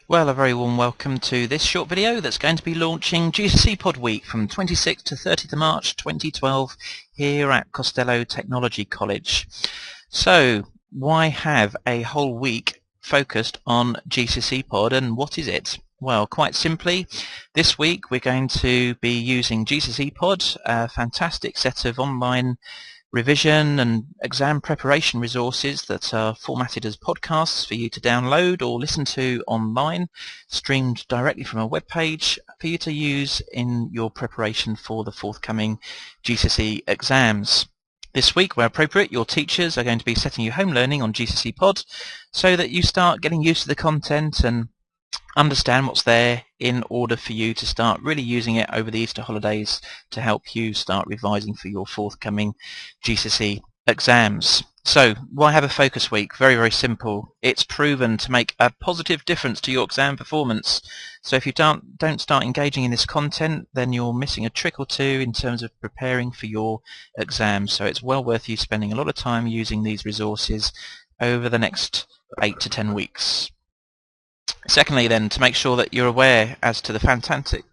Well, a very warm welcome to this short video that's going to be launching GCSEPod week from 26th to 30th of March 2012 here at Costello Technology College. So, why have a whole week focused on GCSEPod, and what is it? Well, quite simply, this week we're going to be using GCSEPod, a fantastic set of online revision and exam preparation resources that are formatted as podcasts for you to download or listen to online, streamed directly from a web page for you to use in your preparation for the forthcoming GCSE exams. This week, where appropriate, your teachers are going to be setting you home learning on GCSEPod so that you start getting used to the content and understand what's there in order for you to start really using it over the Easter holidays to help you start revising for your forthcoming GCSE exams. So why have a focus week? Very, very simple. It's proven to make a positive difference to your exam performance. So if you don't start engaging in this content, then you're missing a trick or two in terms of preparing for your exams. So it's well worth you spending a lot of time using these resources over the next 8 to 10 weeks. Secondly, then, to make sure that you're aware as to the fantastic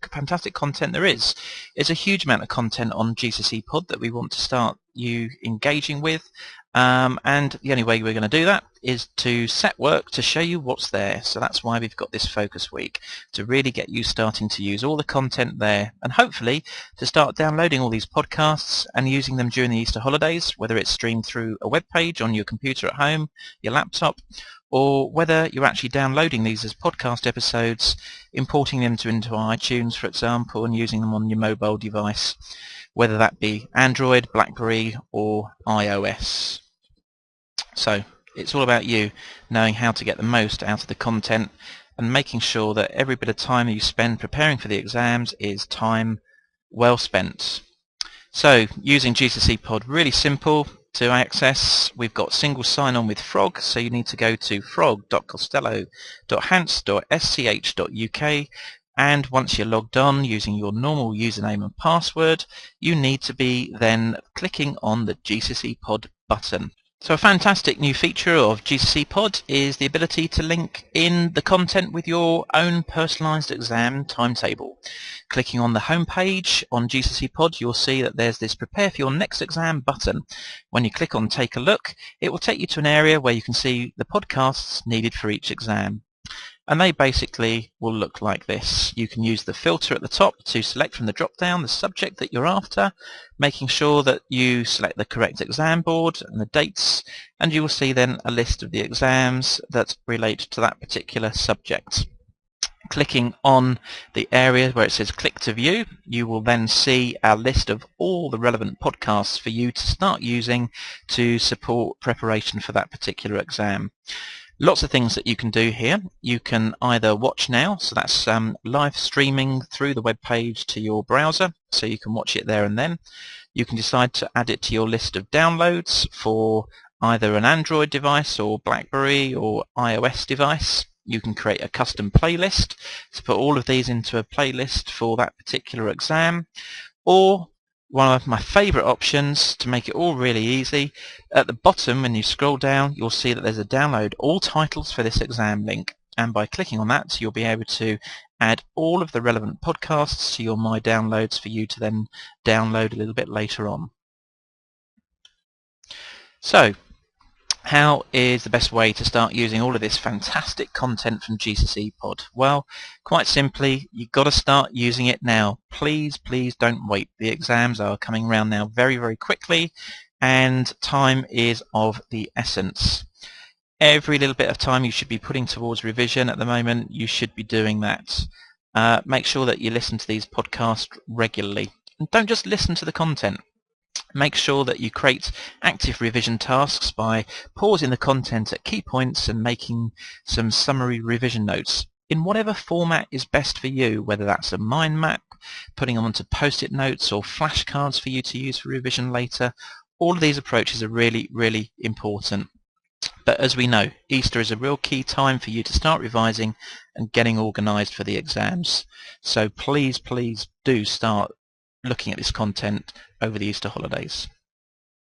content there is. There's a huge amount of content on GCSEPod that we want to start you engaging with, and the only way we're going to do that is to set work to show you what's there. So that's why we've got this focus week, to really get you starting to use all the content there, and hopefully to start downloading all these podcasts and using them during the Easter holidays, whether it's streamed through a web page on your computer at home, your laptop, or whether you're actually downloading these as podcast episodes, importing them into iTunes, for example, and using them on your mobile device, whether that be Android, BlackBerry, or iOS. So it's all about you knowing how to get the most out of the content and making sure that every bit of time you spend preparing for the exams is time well spent. So using GCSEPod, really simple to access. We've got single sign-on with Frog, so you need to go to frog.costello.hants.sch.uk, and once you're logged on using your normal username and password, you need to be then clicking on the GCSEPod button. So a fantastic new feature of GCSEPod is the ability to link in the content with your own personalised exam timetable. Clicking on the home page on GCSEPod, you'll see that there's this Prepare for Your Next Exam button. When you click on Take a Look, it will take you to an area where you can see the podcasts needed for each exam. And they basically will look like this. You can use the filter at the top to select from the drop-down the subject that you're after, making sure that you select the correct exam board and the dates, and you will see then a list of the exams that relate to that particular subject. Clicking on the area where it says Click to View, you will then see a list of all the relevant podcasts for you to start using to support preparation for that particular exam. Lots of things that you can do here. You can either watch now, so that's live streaming through the web page to your browser, so you can watch it there and then. You can decide to add it to your list of downloads for either an Android device or BlackBerry or iOS device. You can create a custom playlist to put all of these into a playlist for that particular exam, or one of my favourite options to make it all really easy, at the bottom when you scroll down you'll see that there's a download all titles for this exam link, and by clicking on that you'll be able to add all of the relevant podcasts to your My Downloads for you to then download a little bit later on. So how is the best way to start using all of this fantastic content from GCSEPod? Well, quite simply, you've got to start using it now. Please, please don't wait. The exams are coming around now very, very quickly, and time is of the essence. Every little bit of time you should be putting towards revision at the moment, you should be doing that. Make sure that you listen to these podcasts regularly. And don't just listen to the content. Make sure that you create active revision tasks by pausing the content at key points and making some summary revision notes in whatever format is best for you, whether that's a mind map, putting them onto post-it notes, or flashcards for you to use for revision later. All of these approaches are really, really important. But as we know, Easter is a real key time for you to start revising and getting organised for the exams. So please, please do start looking at this content over the Easter holidays.